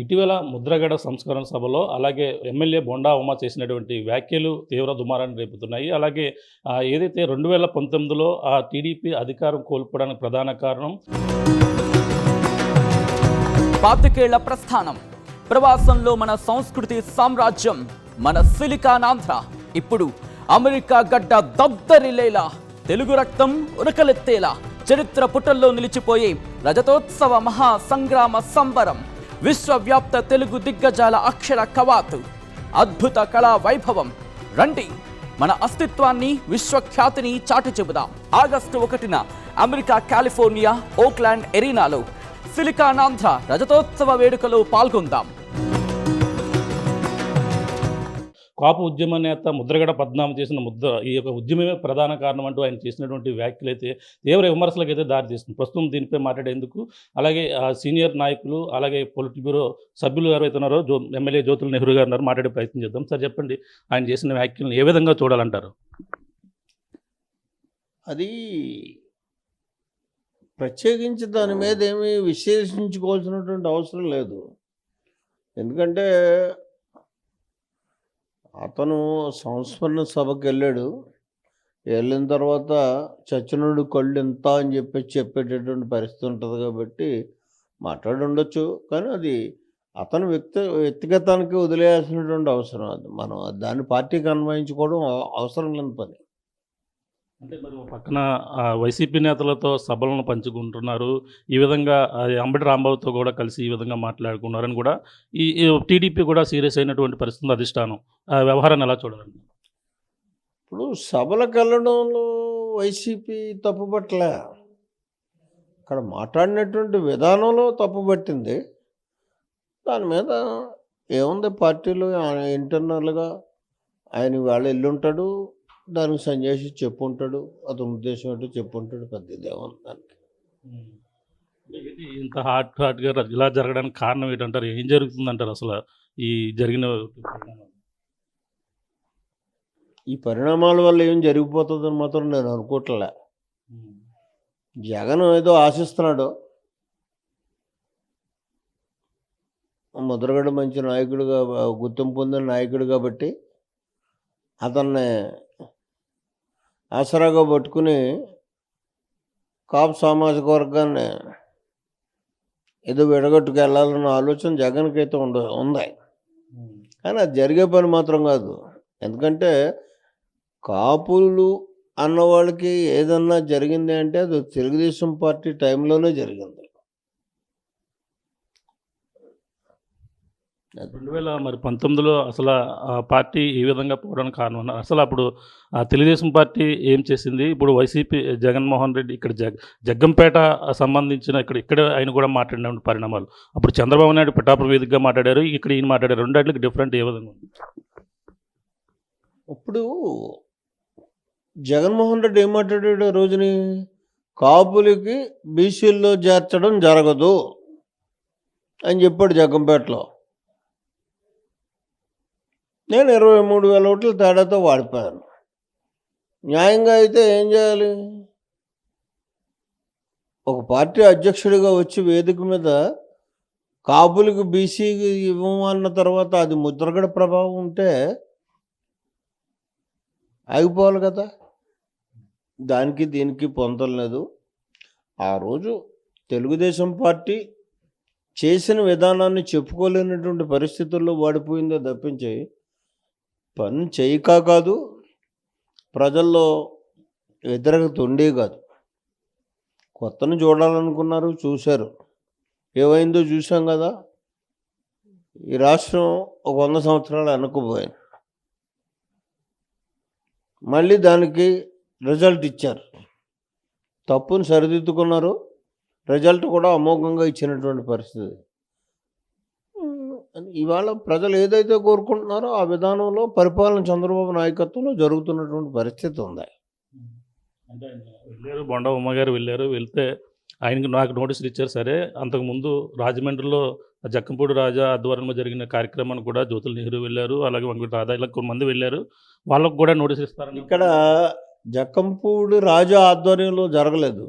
ఇటీవల ముద్రగడ సంస్కరణ సభలో అలాగే ఎమ్మెల్యే బొండా ఉమ చేసినటువంటి వ్యాఖ్యలు తీవ్ర దుమారాన్ని రేపుతున్నాయి. అలాగే ఏదైతే 2019లో టీడీపీ అధికారం కోల్పోవడానికి ప్రధాన కారణం పాతికేళ్ల ప్రస్థానం, ప్రవాసంలో మన సంస్కృతి సామ్రాజ్యం, మన సిలికానాంధ్ర ఇప్పుడు అమెరికా గడ్డ దద్దరిల్లేలా, తెలుగు రక్తం ఉరకలెత్తేలా చరిత్ర పుటల్లో నిలిచిపోయే రజతోత్సవ మహా సంగ్రామ సంబరం, విశ్వవ్యాప్త తెలుగు దిగ్గజాల అక్షర కవాతు, అద్భుత కళా వైభవం. రండి, మన అస్తిత్వాన్ని విశ్వఖ్యాతిని చాటి చెబుదాం. ఆగస్టు 1న అమెరికా కాలిఫోర్నియా ఓక్లాండ్ ఎరీనాలో సిలికానాంధ్ర రజతోత్సవ వేడుకలో పాల్గొందాం. కాపు ఉద్యమ నేత ముద్రగడ పద్మనాభం చేసిన ఈ యొక్క ఉద్యమమే ప్రధాన కారణం అంటూ ఆయన చేసినటువంటి వ్యాఖ్యలు అయితే తీవ్ర విమర్శలకు అయితే దారితీస్తుంది. ప్రస్తుతం దీనిపై మాట్లాడేందుకు అలాగే సీనియర్ నాయకులు అలాగే పొలిట్ బ్యూరో సభ్యులు ఎవరైతే ఉన్నారో ఎమ్మెల్యే జ్యోతుల నెహ్రూ గారు ఉన్నారు, మాట్లాడే ప్రయత్నం చేద్దాం. సార్ చెప్పండి, ఆయన చేసిన వ్యాఖ్యలను ఏ విధంగా చూడాలంటారు? అది ప్రత్యేకించి దాని మీద ఏమీ విశ్లేషించుకోవాల్సినటువంటి అవసరం లేదు. ఎందుకంటే అతను సంస్మరణ సభకి వెళ్ళాడు. వెళ్ళిన తర్వాత చచ్చినోడు కళ్ళు ఎంత అని చెప్పేటటువంటి పరిస్థితి ఉంటుంది కాబట్టి మాట్లాడి ఉండొచ్చు. కానీ అది అతను వ్యక్తిగతానికి వదిలేయాల్సినటువంటి అవసరం. అది మనం దాన్ని పార్టీకి అన్వయించుకోవడం అవసరం లేని పని. అంటే మరి పక్కన వైసీపీ నేతలతో సభలను పంచుకుంటున్నారు, ఈ విధంగా అంబటి రాంబాబుతో కూడా కలిసి ఈ విధంగా మాట్లాడుకున్నారని కూడా ఈ టీడీపీ కూడా సీరియస్ అయినటువంటి పరిస్థితి అధిష్టానం వ్యవహారాన్ని ఎలా చూడాలండి? ఇప్పుడు సభలకు వెళ్ళడంలో వైసీపీ తప్పుపట్టలే, అక్కడ మాట్లాడినటువంటి విధానంలో తప్పుపట్టింది. దాని మీద ఏముంది, పార్టీలో ఇంటర్నల్గా ఆయన వాళ్ళ ఎల్లుంటాడు, దానికి సంజేసి చెప్పుంటాడు, అతని ఉద్దేశం ఏంటో చెప్పుంటాడు. పెద్ద ఇదేముంది దానికి. ఇంత హాట్గా ఇలా జరగడానికి కారణం ఏంటంటారు? ఏం జరుగుతుందంటారు అసలు ఈ జరిగిన ఈ పరిణామాల వల్ల ఏం జరిగిపోతుందని మాత్రం నేను అనుకోవట్లే. జగన్ ఏదో ఆశిస్తున్నాడు, ముద్రగడ మంచి నాయకుడిగా గుర్తింపు పొందిన నాయకుడు కాబట్టి అతన్ని ఆసరాగా పట్టుకుని కాపు సామాజిక వర్గాన్ని ఏదో విడగొట్టుకు వెళ్ళాలన్న ఆలోచన జగన్కి అయితే ఉంది. కానీ అది జరిగే పని మాత్రం కాదు. ఎందుకంటే కాపులు అన్న వాళ్ళకి ఏదన్నా జరిగింది అంటే అది తెలుగుదేశం పార్టీ టైంలోనే జరిగింది. 2019లో అసలు పార్టీ ఈ విధంగా పోవడానికి కారణం అసలు అప్పుడు తెలుగుదేశం పార్టీ ఏం చేసింది? ఇప్పుడు వైసీపీ జగన్మోహన్ రెడ్డి ఇక్కడ జగ్గంపేట సంబంధించిన ఇక్కడ ఆయన కూడా మాట్లాడిన పరిణామాలు, అప్పుడు చంద్రబాబు నాయుడు పిఠాపురం వేదికగా మాట్లాడారు, ఇక్కడ ఈయన మాట్లాడారు. రెండాటికి డిఫరెంట్ ఏ విధంగా ఉంది? ఇప్పుడు జగన్మోహన్ రెడ్డి ఏం మాట్లాడాడు ఆ రోజుని, కాపులకి బీసీల్లో చేర్చడం జరగదు అని చెప్పాడు జగ్గంపేటలో. నేను 23,000 ఓట్ల తేడాతో వాడిపోయాను. న్యాయంగా అయితే ఏం చేయాలి? ఒక పార్టీ అధ్యక్షుడిగా వచ్చి వేదిక మీద కాపులకు బీసీకి ఇవ్వమన్న తర్వాత అది ముద్రగడ ప్రభావం ఉంటే ఆగిపోవాలి కదా. దానికి దీనికి పొందలేదు. ఆ రోజు తెలుగుదేశం పార్టీ చేసిన విధానాన్ని చెప్పుకోలేనటువంటి పరిస్థితుల్లో వాడిపోయిందో తప్పించి పని చేయక కాదు, ప్రజల్లో వ్యతిరేకత ఉండే కాదు. కొత్తను చూడాలనుకున్నారు, చూశారు, ఏమైందో చూసాం కదా. ఈ రాష్ట్రం ఒక 100 సంవత్సరాలు వెనక్కుపోయింది. మళ్ళీ దానికి రిజల్ట్ ఇచ్చారు, తప్పుని సరిదిద్దుకున్నారు, రిజల్ట్ కూడా అమోఘంగా ఇచ్చినటువంటి పరిస్థితి. ఇవాళ ప్రజలు ఏదైతే కోరుకుంటున్నారో ఆ విధానంలో పరిపాలన చంద్రబాబు నాయకత్వంలో జరుగుతున్నటువంటి పరిస్థితి ఉంది. అంటే వెళ్ళారు, బొండా ఉమ్మ గారు వెళ్తే ఆయనకి నాకు నోటీసులు ఇచ్చారు. సరే, అంతకుముందు రాజమండ్రిలో జక్కంపూడి రాజా ఆధ్వర్యంలో జరిగిన కార్యక్రమాన్ని కూడా జ్యోతుల నెహ్రూ వెళ్ళారు, అలాగే వెంకట రాధా, ఇలా కొంతమంది వెళ్ళారు, వాళ్ళకు కూడా నోటీసులు ఇస్తారని. ఇక్కడ జక్కంపూడి రాజా ఆధ్వర్యంలో జరగలేదు,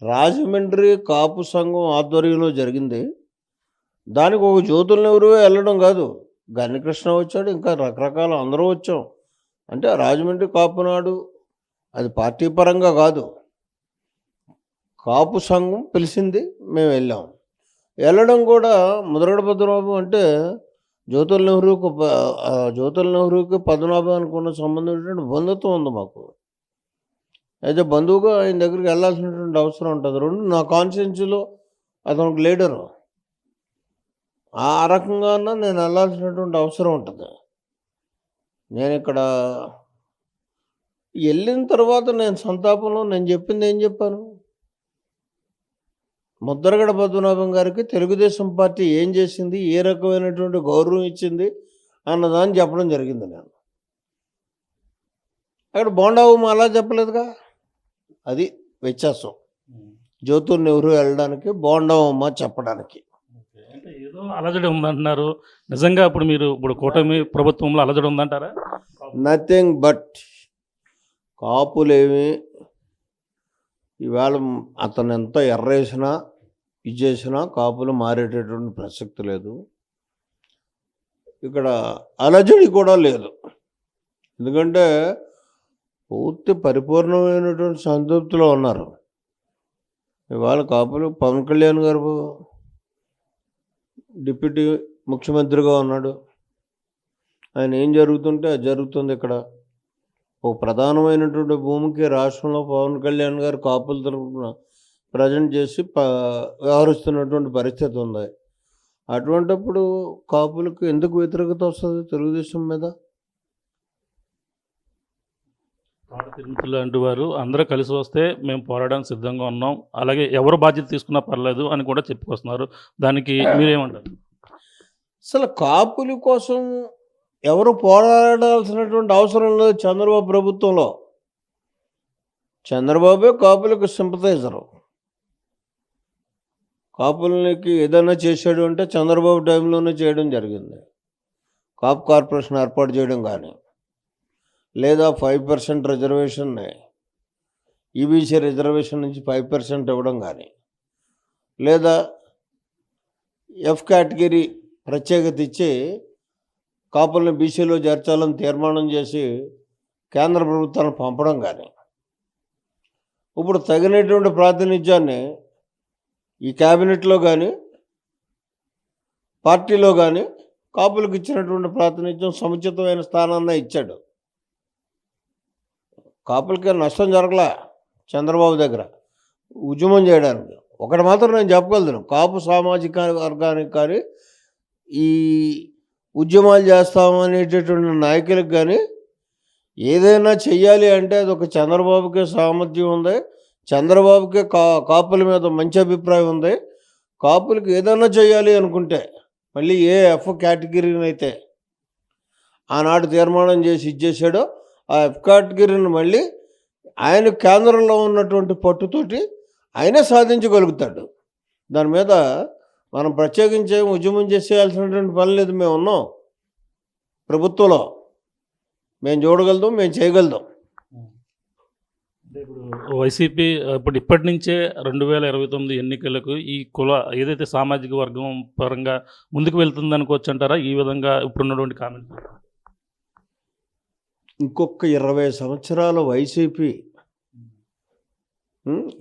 రాజమండ్రి కాపు సంఘం ఆధ్వర్యంలో జరిగింది. దానికి ఒక జ్యోతుల నెహ్రూ వెళ్ళడం కాదు, గన్నికృష్ణ వచ్చాడు, ఇంకా రకరకాల అందరూ వచ్చాం. అంటే రాజమండ్రి కాపునాడు అది పార్టీ పరంగా కాదు, కాపు సంఘం పిలిచింది, మేము వెళ్ళాం. వెళ్ళడం కూడా ముద్రగడ పద్మనాభం అంటే జ్యోతుల నెహ్రూకి పద్మనాభానికి ఉన్న సంబంధం బంధుత్వం ఉంది మాకు. అయితే బంధువుగా ఆయన దగ్గరికి వెళ్ళాల్సినటువంటి అవసరం ఉంటుంది. రెండు, నా కాన్స్టిట్యున్సీలో అతను ఒక లీడరు, ఆ రకంగా నేను వెళ్ళాల్సినటువంటి అవసరం ఉంటుంది. నేను ఇక్కడ వెళ్ళిన తర్వాత నేను సంతాపంలో నేను చెప్పింది ఏం చెప్పాను, ముద్రగడ పద్మనాభం గారికి తెలుగుదేశం పార్టీ ఏం చేసింది, ఏ రకమైనటువంటి గౌరవం ఇచ్చింది అన్నదాన్ని చెప్పడం జరిగింది. నేను అక్కడ బోండావు అలా చెప్పలేదుగా, అది వ్యత్యాసం. జ్యోతుల నెహ్రూ వెళ్ళడానికి, బోండావమ్మ చెప్పడానికి. అంటే ఏదో అలజడి ఉందంటున్నారు. నిజంగా ఇప్పుడు కూటమి ప్రభుత్వంలో అలజడి ఉందంటారా? నథింగ్ బట్ కాపులేమి ఇవాళ అతను ఎంత ఎర్రేసినా ఇది చేసినా కాపులు మారేటటువంటి ప్రసక్తి లేదు. ఇక్కడ అలజడి కూడా లేదు. ఎందుకంటే పూర్తి పరిపూర్ణమైనటువంటి సంతృప్తిలో ఉన్నారు. ఇవాళ కాపులు పవన్ కళ్యాణ్ గారు డిప్యూటీ ముఖ్యమంత్రిగా ఉన్నాడు. ఆయన ఏం జరుగుతుంటే అది జరుగుతుంది. ఇక్కడ ఒక ప్రధానమైనటువంటి భూమికి రాష్ట్రంలో పవన్ కళ్యాణ్ గారు కాపుల తరఫున ప్రజెంట్ చేసి వ్యవహరిస్తున్నటువంటి పరిస్థితి ఉంది. అటువంటిప్పుడు కాపులకు ఎందుకు వ్యతిరేకత వస్తుంది తెలుగుదేశం మీద? తిరుమతులు లాంటి వారు అందరూ కలిసి వస్తే మేము పోరాడడానికి సిద్ధంగా ఉన్నాం, అలాగే ఎవరు బాధ్యత తీసుకున్నా పర్లేదు అని కూడా చెప్పుకొస్తున్నారు. దానికి మీరేమంటారు? అసలు కాపుల కోసం ఎవరు పోరాడాల్సినటువంటి అవసరం లేదు. చంద్రబాబు ప్రభుత్వంలో చంద్రబాబే కాపులకు సింపథైజరు. కాపులకి ఏదైనా చేశాడు అంటే చంద్రబాబు టైంలోనే చేయడం జరిగింది. కాపు కార్పొరేషన్ ఏర్పాటు చేయడం కానీ, లేదా 5% రిజర్వేషన్ని ఈబీసీ రిజర్వేషన్ నుంచి 5% ఇవ్వడం కానీ, లేదా ఎఫ్ కేటగిరీ ప్రత్యేకత ఇచ్చి కాపుల్ని బీసీలో చేర్చాలని తీర్మానం చేసి కేంద్ర ప్రభుత్వాన్ని పంపడం కానీ, ఇప్పుడు తగినటువంటి ప్రాతినిధ్యాన్ని ఈ క్యాబినెట్లో కానీ పార్టీలో కానీ కాపులకు ఇచ్చినటువంటి ప్రాతినిధ్యం సముచితమైన స్థానాన్ని ఇచ్చాడు. కాపులకి నష్టం జరగలే చంద్రబాబు దగ్గర ఉద్యమం చేయడానికి. ఒకటి మాత్రం నేను చెప్పగలను, కాపు సామాజిక వర్గానికి కానీ ఈ ఉద్యమాలు చేస్తామనేటటువంటి నాయకులకు కానీ ఏదైనా చెయ్యాలి అంటే అది ఒక చంద్రబాబుకే సామర్థ్యం ఉంది, చంద్రబాబుకే కాపుల మీద మంచి అభిప్రాయం ఉంది. కాపులకు ఏదైనా చేయాలి అనుకుంటే మళ్ళీ ఏ ఎఫ్ కేటగిరీని అయితే ఆనాడు తీర్మానం చేసి ఇచ్చేసాడో ఆ ఎఫ్ కేటగిరీని మళ్ళీ ఆయన కేంద్రంలో ఉన్నటువంటి పట్టుతోటి ఆయనే సాధించగలుగుతాడు. దాని మీద మనం ప్రత్యేకించి ఉద్యమం చేసేయాల్సినటువంటి పని లేదు. మేము ఉన్నాం ప్రభుత్వంలో, మేము చూడగలుగుతాం, మేము చేయగలుగుతాం. అంటే ఇప్పుడు వైసీపీ ఇప్పటి నుంచే 2029 ఎన్నికలకు ఈ కుల ఏదైతే సామాజిక వర్గం పరంగా ముందుకు వెళ్తుంది అనుకోవచ్చు అంటారా? ఈ విధంగా ఇప్పుడున్నటువంటి కామెంట్ ఇంకొక 20 సంవత్సరాల వైసీపీ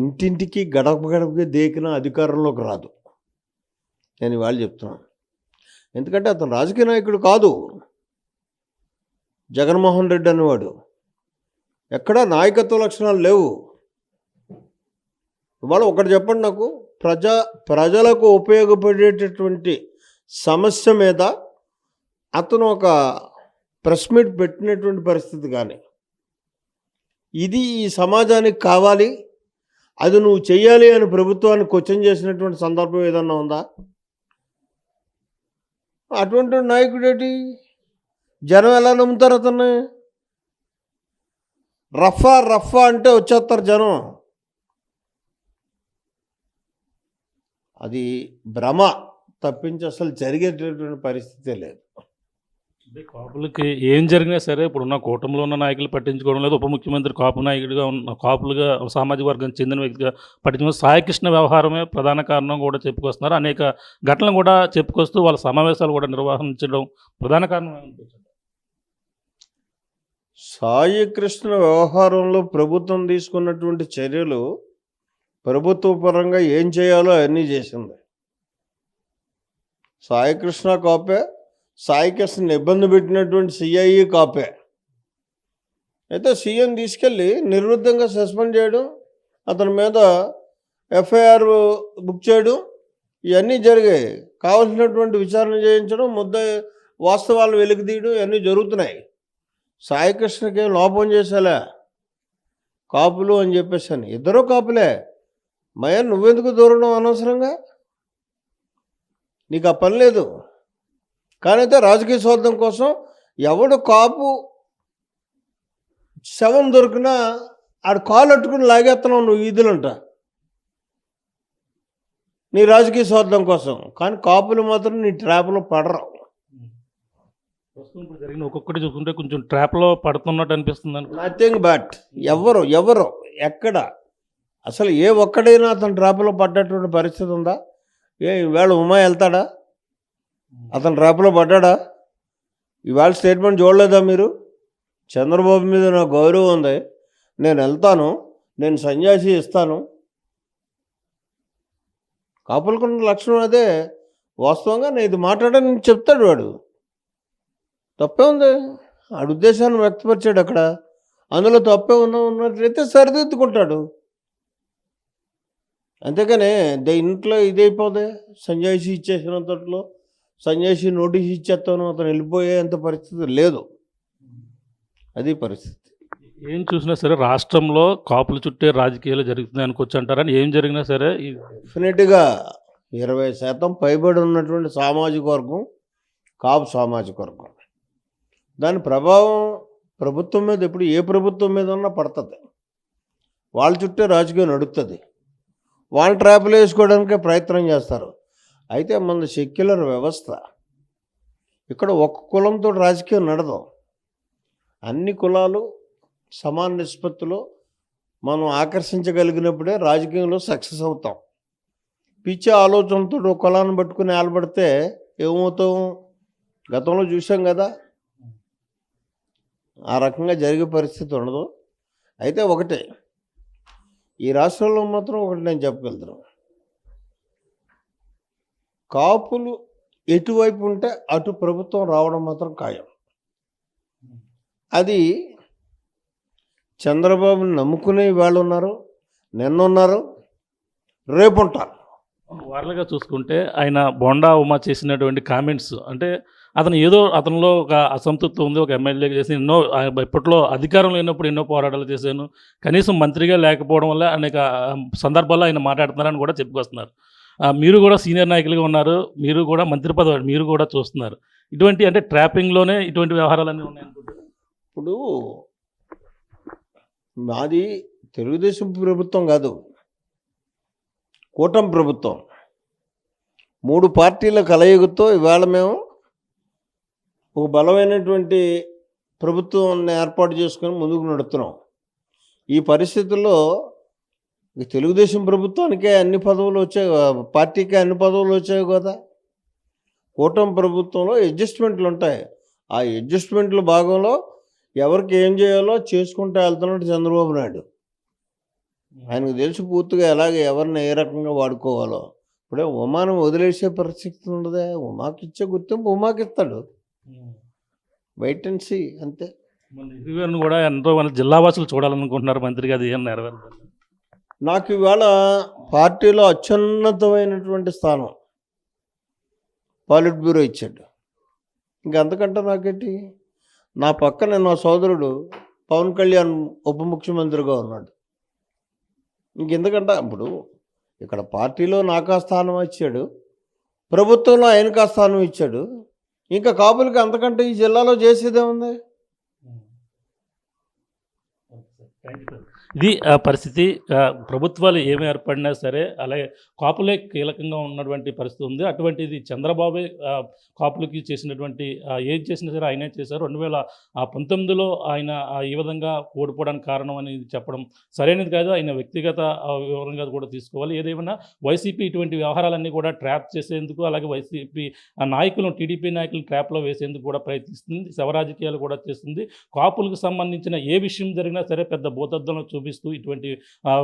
ఇంటింటికి గడప గడపకి దేకిన అధికారంలోకి రాదు. నేను ఇవాళ చెప్తున్నాను. ఎందుకంటే అతను రాజకీయ నాయకుడు కాదు. జగన్మోహన్ రెడ్డి అనేవాడు ఎక్కడా నాయకత్వ లక్షణాలు లేవు. ఇవాళ ఒకటి చెప్పండి నాకు, ప్రజలకు ఉపయోగపడేటటువంటి సమస్య మీద అతను ఒక ప్రెస్ మీట్ పెట్టినటువంటి పరిస్థితి కానీ, ఇది ఈ సమాజానికి కావాలి, అది నువ్వు చెయ్యాలి అని ప్రభుత్వాన్ని క్వశ్చన్ చేసినటువంటి సందర్భం ఏదన్నా ఉందా? అటువంటి నాయకుడేటి? జనం ఎలా నమ్ముతారు అతన్ని? రఫా అంటే వచ్చేస్తారు జనం. అది భ్రమ తప్పించి అసలు జరిగేటటువంటి పరిస్థితే లేదు. అంటే కాపులకి ఏం జరిగినా సరే ఇప్పుడున్న కూటమిలో ఉన్న నాయకులు పట్టించుకోవడం లేదు. ఉప ముఖ్యమంత్రి కాపు నాయకుడిగా ఉన్న కాపులుగా సామాజిక వర్గానికి చెందిన వ్యక్తిగా పట్టించుకున్న సాయికృష్ణ వ్యవహారమే ప్రధాన కారణం కూడా చెప్పుకొస్తున్నారు. అనేక ఘటనలు కూడా చెప్పుకొస్తూ వాళ్ళ సమావేశాలు కూడా నిర్వహించడం ప్రధాన కారణం ఏమనుకోవచ్చు? సాయి కృష్ణ వ్యవహారంలో ప్రభుత్వం తీసుకున్నటువంటి చర్యలు ప్రభుత్వ పరంగా ఏం చేయాలో అన్నీ చేసింది. సాయి కృష్ణ కాపే, సాయి కృష్ణని ఇబ్బంది పెట్టినటువంటి సిఐఈ కాపే. అయితే సీఎం తీసుకెళ్ళి నిర్విధంగా సస్పెండ్ చేయడం, అతని మీద ఎఫ్ఐఆర్ బుక్ చేయడం, ఇవన్నీ జరిగాయి. కావాల్సినటువంటి విచారణ చేయించడం, వాస్తవాలు వెలికి తీయడం ఇవన్నీ జరుగుతున్నాయి. సాయి కృష్ణకి లోపం చేసేలా కాపులు అని చెప్పేసాను. ఇద్దరూ కాపులే. మయ నువ్వెందుకు దూరడం అనవసరంగా? నీకు ఆ పని లేదు. కానీ అయితే రాజకీయ స్వార్థం కోసం ఎవడు కాపు శవం దొరికినా ఆడు కాలు అట్టుకుని లాగేస్తున్నావు నువ్వు వీధులంట నీ రాజకీయ స్వార్థం కోసం. కానీ కాపులు మాత్రం నీ ట్రాప్లో పడరు. ప్రస్తుతం ఇప్పుడు జరిగిన ఒక్కొక్కటి చూసుకుంటే కొంచెం ట్రాప్లో పడుతున్నట్టు అనిపిస్తుంది అనుకో. నథింగ్ బట్ ఎవరు ఎక్కడ అసలు ఏ ఒక్కడైనా అతను ట్రాప్లో పడ్డటువంటి పరిస్థితి ఉందా? ఈవేళ ఉమా వెళ్తాడా? అతను ట్రాప్లో పడ్డాడా? ఇవాళ స్టేట్మెంట్ చూడలేదా మీరు? చంద్రబాబు మీద నాకు గౌరవం ఉంది, నేను వెళ్తాను, నేను సన్యాసి ఇస్తాను. కాపులకున్న లక్షణం అదే. వాస్తవంగా నేను ఇది మాట్లాడని చెప్తాడు వాడు. తప్పే ఉంది. ఆడు ఉద్దేశాన్ని వ్యక్తపరిచాడు అక్కడ. అందులో తప్పే ఉన్నట్లయితే సరిదిద్దుకుంటాడు. అంతేగానే ఇంట్లో ఇదైపోదే. సన్యాసి ఇచ్చేసినంతట్లో సన్యాసి నోటీస్ ఇచ్చేస్తాను అతను వెళ్ళిపోయేంత పరిస్థితి లేదు. అది పరిస్థితి. ఏం చూసినా సరే రాష్ట్రంలో కాపుల చుట్టే రాజకీయాలు జరుగుతున్నాయి అనుకోవచ్చు అంటారని. ఏం జరిగినా సరే డెఫినెట్గా 20% పైబడి ఉన్నటువంటి సామాజిక వర్గం కాపు సామాజిక వర్గం. దాని ప్రభావం ప్రభుత్వం మీద ఎప్పుడు ఏ ప్రభుత్వం మీద ఉన్నా పడుతుంది. వాళ్ళ చుట్టే రాజకీయం నడుస్తుంది. వాళ్ళ ట్రాప్లు వేసుకోవడానికే ప్రయత్నం చేస్తారు. అయితే మన సెక్యులర్ వ్యవస్థ. ఇక్కడ ఒక్క కులంతో రాజకీయం నడదు. అన్ని కులాలు సమాన నిష్పత్తిలో మనం ఆకర్షించగలిగినప్పుడే రాజకీయంలో సక్సెస్ అవుతాం. పిచ్చి ఆలోచనతో ఒక కులాన్ని పట్టుకుని ఏలబడితే ఏమవుతాం? గతంలో చూసాం కదా. ఆ రకంగా జరిగే పరిస్థితి ఉండదు. అయితే ఒకటే, ఈ రాష్ట్రంలో మాత్రం ఒకటి నేను చెప్పగలుగుతాను, కాపులు ఎటువైపు ఉంటే అటు ప్రభుత్వం రావడం మాత్రం ఖాయం. అది చంద్రబాబుని నమ్ముకునే వాళ్ళు ఉన్నారు, నిన్నున్నారు, రేపు ఉంటారు. వార్లుగా చూసుకుంటే ఆయన బొండా ఉమా చేసినటువంటి కామెంట్స్ అంటే అతనిలో ఒక అసంతృప్తి ఉంది. ఒక ఎమ్మెల్యేగా చేసి ఇప్పట్లో అధికారం లేనప్పుడు ఎన్నో పోరాటాలు చేశాను, కనీసం మంత్రిగా లేకపోవడం వల్ల అనేక సందర్భాల్లో ఆయన మాట్లాడుతున్నారని కూడా చెప్పుకొస్తున్నారు. మీరు కూడా సీనియర్ నాయకులుగా ఉన్నారు, మీరు కూడా మంత్రి పదవి మీరు కూడా చూస్తున్నారు. ఇటువంటి అంటే ట్రాపింగ్లోనే ఇటువంటి వ్యవహారాలన్నీ ఉన్నాయనుకుంటున్నారు. ఇప్పుడు మాది తెలుగుదేశం ప్రభుత్వం కాదు, కూటమి ప్రభుత్వం. 3 పార్టీల కలయికతో ఇవాళ మేము ఒక బలమైనటువంటి ప్రభుత్వాన్ని ఏర్పాటు చేసుకొని ముందుకు నడుస్తున్నాం. ఈ పరిస్థితుల్లో తెలుగుదేశం ప్రభుత్వానికే అన్ని పదవులు వచ్చాయి, పార్టీకే అన్ని పదవులు వచ్చాయి కదా. కూటమి ప్రభుత్వంలో అడ్జస్ట్మెంట్లు ఉంటాయి. ఆ అడ్జస్ట్మెంట్ల భాగంలో ఎవరికి ఏం చేయాలో చేసుకుంటూ వెళ్తున్నాడు చంద్రబాబు నాయుడు. ఆయనకు తెలిసి పూర్తిగా ఎలాగ ఎవరిని ఏ రకంగా వాడుకోవాలో. ఇప్పుడే ఉమాను వదిలేసే పరిస్థితి ఉండదే. ఉమాకి ఇచ్చే గుర్తింపు ఉమాకి ఇస్తాడు. వెయిట్ అండ్ సీ అంతే. రివ్యూను కూడా ఎంతో మంది జిల్లావాసులు చూడాలనుకుంటున్నారు మంత్రిగా, అది ఏం నెరవేరుతుంది. నాకు ఇవాళ పార్టీలో అత్యున్నతమైనటువంటి స్థానం పాలిట్ బ్యూరో ఇచ్చాడు. ఇంకంతకంటే నాకేంటి? నా పక్కన నా సోదరుడు పవన్ కళ్యాణ్ ఉప ముఖ్యమంత్రిగా ఉన్నాడు. ఇంకెందుకంటే ఇప్పుడు ఇక్కడ పార్టీలో నాకు ఆ స్థానం ఇచ్చాడు, ప్రభుత్వంలో ఆయనకు ఆ స్థానం ఇచ్చాడు. ఇంకా కాపులకి అంతకంటే ఈ జిల్లాలో చేసేదేముంది? ఇది పరిస్థితి. ప్రభుత్వాలు ఏమి ఏర్పడినా సరే అలాగే కాపులే కీలకంగా ఉన్నటువంటి పరిస్థితి ఉంది. అటువంటిది చంద్రబాబే కాపులకి చేసినటువంటి ఏం చేసినా సరే ఆయనే చేశారు. 2019లో ఆయన ఈ విధంగా ఓడిపోవడానికి కారణం అనేది చెప్పడం సరైనది కాదు. ఆయన వ్యక్తిగత వివరంగా కూడా తీసుకోవాలి. ఏదేమైనా వైసీపీ ఇటువంటి వ్యవహారాలన్నీ కూడా ట్రాప్ చేసేందుకు అలాగే వైసీపీ నాయకులను టీడీపీ నాయకులను ట్రాప్‌లో వేసేందుకు కూడా ప్రయత్నిస్తుంది. శవరాజకీయాలు కూడా చేస్తుంది. కాపులకు సంబంధించిన ఏ విషయం జరిగినా సరే పెద్ద భూతద్దంలో చూపిస్తూ ఇటువంటి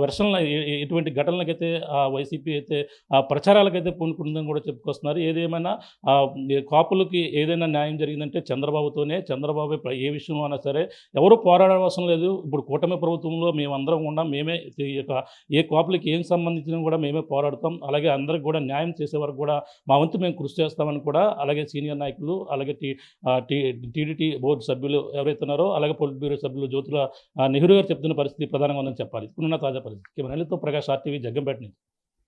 వెర్షన్‌ల ఇటువంటి ఘటనలకైతే వైసీపీ అయితే ప్రచారాలకైతే పూనుకుంటుందని కూడా చెప్పుకొస్తున్నారు. ఏదేమైనా ఈ కాపులకి ఏదైనా న్యాయం జరిగిందంటే చంద్రబాబుతోనే. చంద్రబాబే ఏ విషయంలో అయినా సరే ఎవరు పోరాడవసరం లేదు. ఇప్పుడు కూటమి ప్రభుత్వంలో మేమందరం కూడా మేమే ఈ యొక్క ఏ కాపులకి ఏం సంబంధించినవి కూడా మేమే పోరాడతాం. అలాగే అందరికి కూడా న్యాయం చేసే వరకు కూడా మా వంతు మేము కృషి చేస్తామని కూడా అలాగే సీనియర్ నాయకులు అలాగే టీడీటీ బోర్డు సభ్యులు ఎవరైతే ఉన్నారో అలాగే పొలిట్ బ్యూరో సభ్యులు జ్యోతుల నెహ్రూ గారు చెప్తున్న పరిస్థితి ప్రధానంగా ఉందని చెప్పాలి. ఇప్పుడున్న తాజా పరిస్థితి. కెమెరా ప్రకాష్ RTV జగ్గంపేట నుంచి.